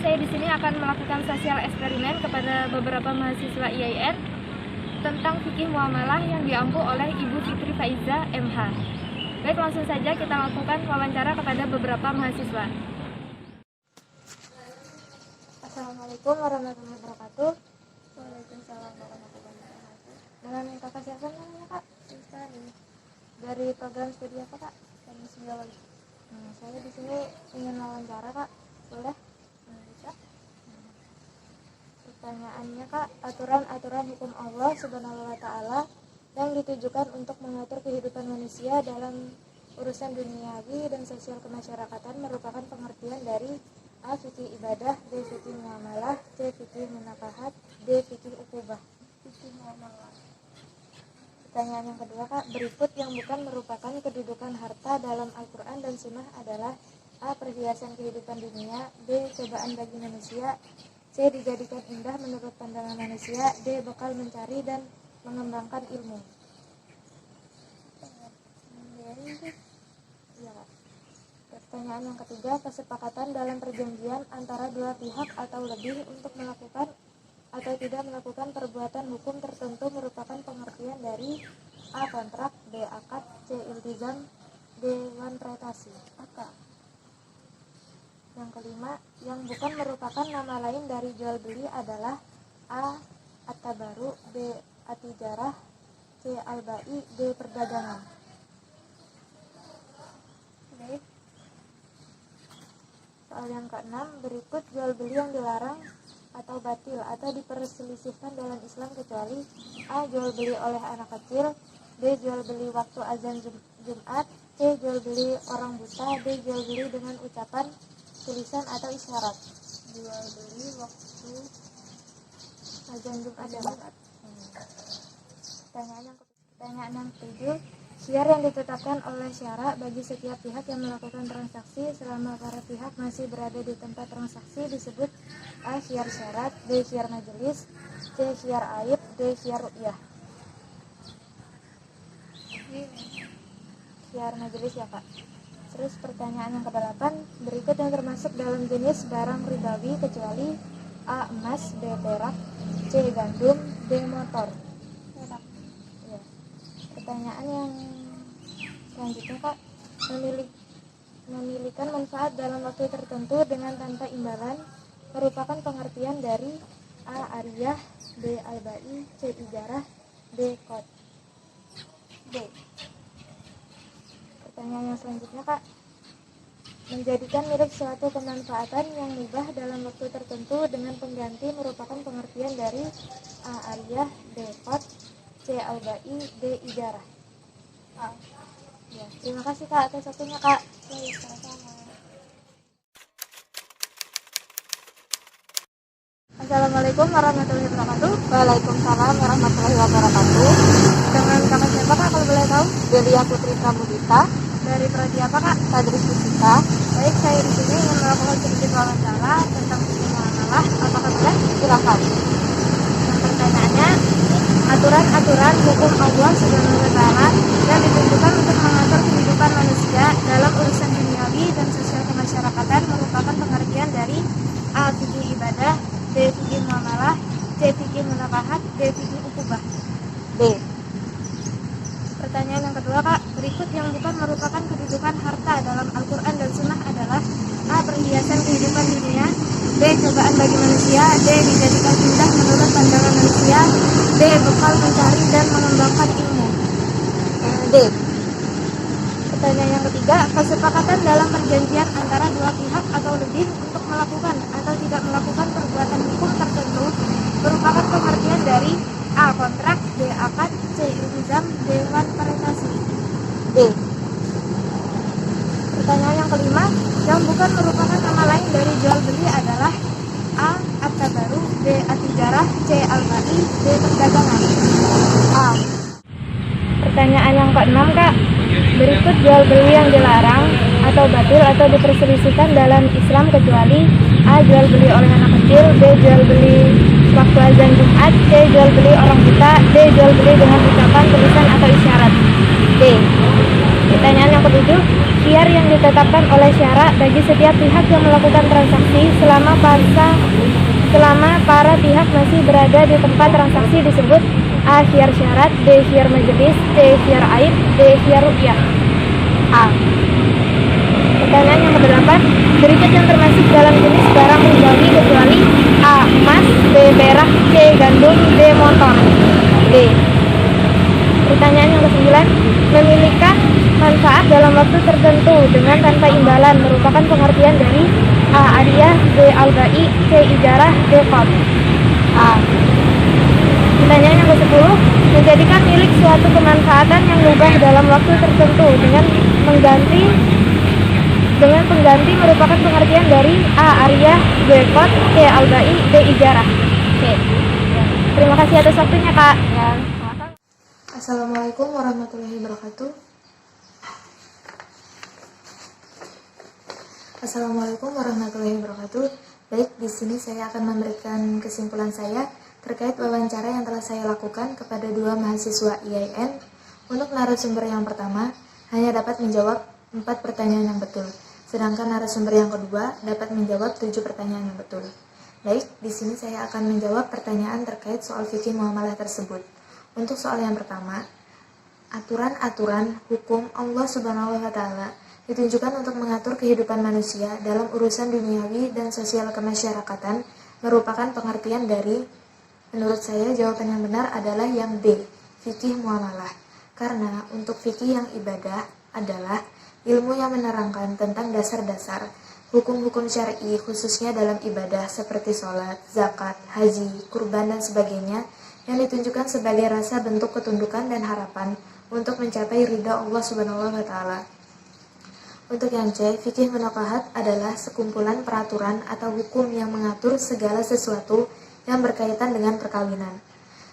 Saya di sini akan melakukan sosial eksperimen kepada beberapa mahasiswa IAIN tentang fikih muamalah yang diampu oleh Ibu Fitri Faiza, MH. Baik, langsung saja kita lakukan wawancara kepada beberapa mahasiswa. Assalamualaikum warahmatullahi wabarakatuh. Waalaikumsalam warahmatullahi wabarakatuh. Dengan kakak siapa namanya, Kak? Ustari, Dari program studi apa, Kak? teknik biologi. Saya di sini ingin wawancara, Kak. Boleh? Bisa? Pertanyaannya, Kak, aturan-aturan hukum Allah Subhanahu wa Ta'ala yang ditujukan untuk mengatur kehidupan manusia dalam urusan duniawi dan sosial kemasyarakatan merupakan pengertian dari A. Fikih ibadah, B. Fikih muamalah, C. Fikih munakahat, D. Fikih ukubah. Fikih muamalah. Pertanyaan yang kedua, Kak, berikut yang bukan merupakan kedudukan harta dalam Al-Quran dan Sunnah adalah A. Perhiasan kehidupan dunia, B. Cobaan bagi manusia, C. Dijadikan indah menurut pandangan manusia, D. Bekal mencari dan mengembangkan ilmu. Iya, Kak. Pertanyaan yang ketiga, kesepakatan dalam perjanjian antara dua pihak atau lebih untuk melakukan atau tidak melakukan perbuatan hukum tertentu merupakan pengertian dari A. Kontrak, B. Akad, C. Iltizam, D. Wanprestasi. Akad. Yang kelima, yang bukan merupakan nama lain dari jual beli adalah A. At-tabaru, B. At-tijarah, C. Al-bai, D. Perdagangan. Baik. Soal yang keenam, berikut jual beli yang dilarang atau batil atau diperselisihkan dalam Islam kecuali A. Jual beli oleh anak kecil, B. Jual beli waktu azan Jumat, C. Jual beli orang buta, D. Jual beli dengan ucapan, tulisan atau isyarat. Jual beli waktu Azan Jumat. Pertanyaan yang ketujuh, syiar yang ditetapkan oleh syara bagi setiap pihak yang melakukan transaksi selama para pihak masih berada di tempat transaksi disebut A. Syiar syarat, B. Syiar majelis, C. Syiar aib, D. Syiar ru'yah. Syiar majelis ya, Kak. Terus pertanyaan yang ke-8, berikut yang termasuk dalam jenis barang ribawi kecuali A. Emas, B. Perak, C. Gandum, D. Motor. Ya. Pertanyaan yang selanjutnya, Kak, memiliki manfaat dalam waktu tertentu dengan tanpa imbalan merupakan pengertian dari A. Ariyah, B. Al-bai, C. Ijarah, D. Qad. D. Pertanyaan yang selanjutnya, Kak, menjadikan milik suatu kemanfaatan yang mubah dalam waktu tertentu dengan pengganti merupakan pengertian dari A. Ariyah, B. Qad, C. Al-bai, D. Ijarah. Ya, terima kasih, Kak, atas waktunya, Kak. Baik, sama-sama. Assalamualaikum warahmatullahi wabarakatuh. Waalaikumsalam warahmatullahi wabarakatuh. Dengan kakak siapa, Kak, kalau boleh tahu? Delia Putri Pramudita, Dari prodi apa, Kak? Tadris Fisika. Baik, saya di sini ingin melakukan sedikit wawancara tentang fikih muamalah. Apakah boleh? Silakan. Pertanyaannya, aturan-aturan hukum Allah Subhanahu wa Ta'ala yang ditujukan untuk mengatur kehidupan manusia dalam urusan duniawi dan sosial kemasyarakatan merupakan pengertian dari A. Fikih ibadah, B. Fikih muamalah, C. Fikih munakahat, D. Fikih ukubah. D. Pertanyaan yang kedua, Kak, berikut yang bukan merupakan kedudukan harta dalam Al-Quran dan Sunnah adalah A. Perhiasan kehidupan dunia, B. Cobaan bagi manusia, D. Dijadikan indah menurut pandangan manusia, D. Bekal mencari dan mengembangkan ilmu. D. Pertanyaan yang ketiga, kesepakatan dalam perjanjian antara dua pihak atau lebih untuk melakukan atau tidak melakukan perbuatan hukum tertentu merupakan pengertian dari A. Kontrak, B. Akad, C. Iltizam, D. Wanprestasi. D. Pertanyaan yang kelima, yang bukan merupakan nama lain dari jual beli adalah A. At-tabaru, B. At-tijarah, C. Al-bai, D. Perdagangan. A. Pertanyaan yang keenam, Kak, berikut jual beli yang dilarang atau batil atau diperselisihkan dalam Islam kecuali A. Jual beli oleh anak kecil, B. Jual beli waktu azan Jumat, C. Jual beli orang buta, D. Jual beli dengan ucapan, tulisan atau isyarat. D. Pertanyaan yang ketujuh, khiar yang ditetapkan oleh syara bagi setiap pihak yang melakukan transaksi selama para pihak masih berada di tempat transaksi disebut A. Khiar syarat, B. Khiar majelis, C. Khiar aib, D. Khiar ru'yah. A. Pertanyaan yang ke-8, berikut yang termasuk dalam jenis barang ribawi kecuali A. Emas, B. Perak, C. Gandum, D. Motor. D. Pertanyaan yang ke-9, memiliki manfaat dalam waktu tertentu dengan tanpa imbalan merupakan pengertian dari A. Ariyah, B. Al-Ba'i, C. Ijarah, D. Qad. A. Pertanyaan yang ke-10, menjadikan milik suatu kemanfaatan yang mubah dalam waktu tertentu dengan pengganti merupakan pengertian dari A. Ariyah, B. Qad, C. Al-Ba'i, D. Ijarah. C. Terima kasih atas waktunya, Kak. Ya. Assalamualaikum warahmatullahi wabarakatuh. Assalamualaikum warahmatullahi wabarakatuh. Baik, di sini saya akan memberikan kesimpulan saya terkait wawancara yang telah saya lakukan kepada 2 mahasiswa IAIN. Untuk narasumber yang pertama hanya dapat menjawab 4 pertanyaan yang betul, sedangkan narasumber yang kedua dapat menjawab 7 pertanyaan yang betul. Baik, di sini saya akan menjawab pertanyaan terkait soal fikih muamalah tersebut. Untuk soal yang pertama, aturan-aturan hukum Allah Subhanahu wa Ta'ala ditunjukkan untuk mengatur kehidupan manusia dalam urusan duniawi dan sosial kemasyarakatan merupakan pengertian dari, menurut saya jawaban yang benar adalah yang B, fikih muamalah. Karena untuk fikih yang ibadah adalah ilmu yang menerangkan tentang dasar-dasar hukum-hukum syar'i khususnya dalam ibadah seperti sholat, zakat, haji, kurban dan sebagainya yang ditunjukkan sebagai rasa bentuk ketundukan dan harapan untuk mencapai ridha Allah Subhanahu wa Ta'ala. Untuk yang C, fikih munokahat adalah sekumpulan peraturan atau hukum yang mengatur segala sesuatu yang berkaitan dengan perkawinan.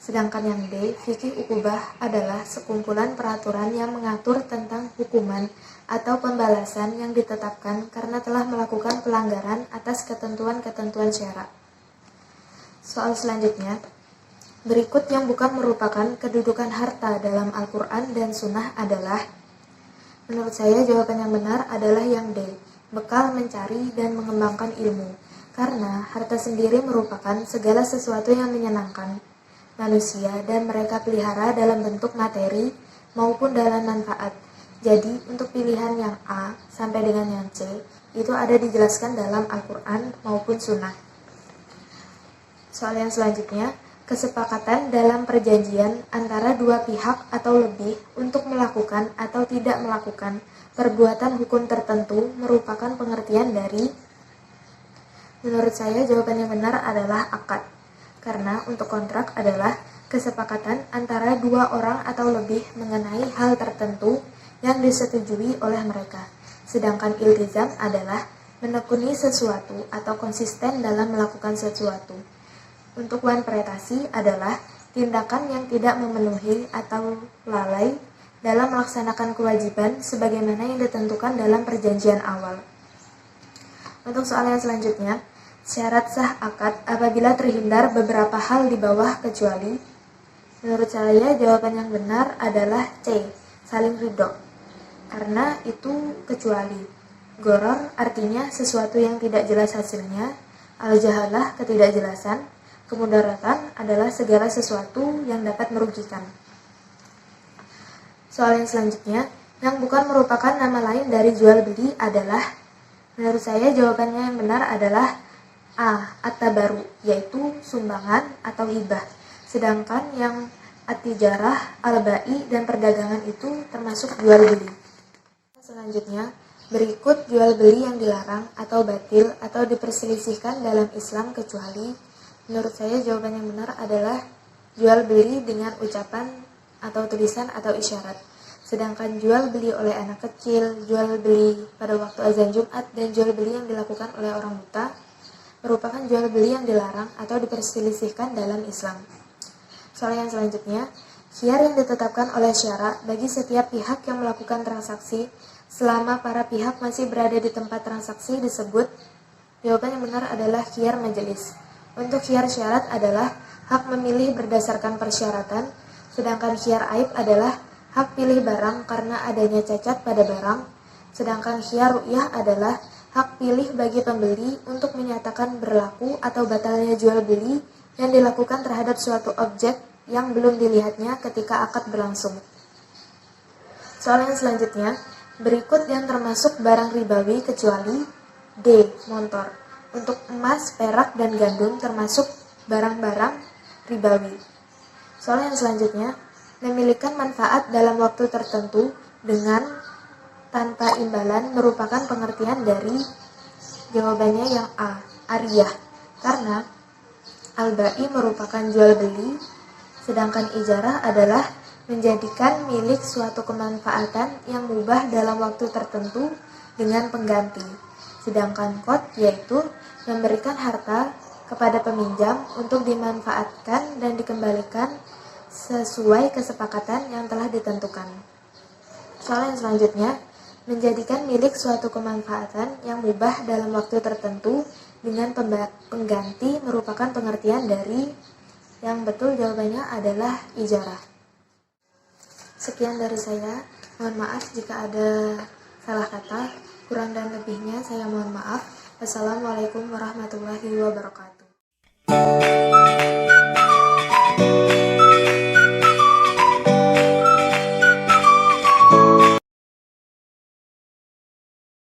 Sedangkan yang D, fikih ukubah adalah sekumpulan peraturan yang mengatur tentang hukuman atau pembalasan yang ditetapkan karena telah melakukan pelanggaran atas ketentuan-ketentuan syara. Soal selanjutnya, berikut yang bukan merupakan kedudukan harta dalam Al-Quran dan Sunnah adalah, menurut saya jawaban yang benar adalah yang D, bekal mencari dan mengembangkan ilmu. Karena harta sendiri merupakan segala sesuatu yang menyenangkan manusia dan mereka pelihara dalam bentuk materi maupun dalam manfaat. Jadi untuk pilihan yang A sampai dengan yang C itu ada dijelaskan dalam Al-Quran maupun Sunnah. Soal yang selanjutnya, kesepakatan dalam perjanjian antara 2 pihak atau lebih untuk melakukan atau tidak melakukan perbuatan hukum tertentu merupakan pengertian dari, menurut saya jawaban yang benar adalah akad. Karena untuk kontrak adalah kesepakatan antara 2 orang atau lebih mengenai hal tertentu yang disetujui oleh mereka. Sedangkan iltizam adalah menekuni sesuatu atau konsisten dalam melakukan sesuatu. Untuk wanprestasi adalah tindakan yang tidak memenuhi atau lalai dalam melaksanakan kewajiban sebagaimana yang ditentukan dalam perjanjian awal. Untuk soal yang selanjutnya, syarat sah akad apabila terhindar beberapa hal di bawah kecuali, menurut saya jawaban yang benar adalah C, saling ridho. Karena itu kecuali. Goror artinya sesuatu yang tidak jelas hasilnya, al-jahalah ketidakjelasan, kemudaratan adalah segala sesuatu yang dapat merugikan. Soal yang selanjutnya, yang bukan merupakan nama lain dari jual beli adalah, menurut saya jawabannya yang benar adalah A, at-tabaru, yaitu sumbangan atau hibah. Sedangkan yang at-tijarah, al-ba'i, dan perdagangan itu termasuk jual beli. Selanjutnya, berikut jual beli yang dilarang atau batil atau diperselisihkan dalam Islam kecuali, menurut saya jawaban yang benar adalah jual beli dengan ucapan atau tulisan atau isyarat. Sedangkan jual beli oleh anak kecil, jual beli pada waktu azan Jumat, dan jual beli yang dilakukan oleh orang buta merupakan jual beli yang dilarang atau diperselisihkan dalam Islam. Soal yang selanjutnya, khiar yang ditetapkan oleh syara bagi setiap pihak yang melakukan transaksi selama para pihak masih berada di tempat transaksi disebut, jawaban yang benar adalah khiar majelis. Untuk khiar syarat adalah hak memilih berdasarkan persyaratan, sedangkan khiar aib adalah hak pilih barang karena adanya cacat pada barang. Sedangkan khiyar ru'yah adalah hak pilih bagi pembeli untuk menyatakan berlaku atau batalnya jual beli yang dilakukan terhadap suatu objek yang belum dilihatnya ketika akad berlangsung. Soal yang selanjutnya, berikut yang termasuk barang ribawi kecuali D. Motor. Untuk emas, perak, dan gandum termasuk barang-barang ribawi. Soal yang selanjutnya, memiliki manfaat dalam waktu tertentu dengan tanpa imbalan merupakan pengertian dari jawabannya yang A. Ariyah. Karena al-ba'i merupakan jual beli, sedangkan ijarah adalah menjadikan milik suatu kemanfaatan yang mubah dalam waktu tertentu dengan pengganti. Sedangkan qad yaitu memberikan harta kepada peminjam untuk dimanfaatkan dan dikembalikan sesuai kesepakatan yang telah ditentukan. Soal yang selanjutnya, menjadikan milik suatu kemanfaatan yang mubah dalam waktu tertentu dengan pengganti merupakan pengertian dari yang betul jawabannya adalah ijarah. Sekian dari saya, mohon maaf jika ada salah kata, kurang dan lebihnya saya mohon maaf. Wassalamualaikum warahmatullahi wabarakatuh.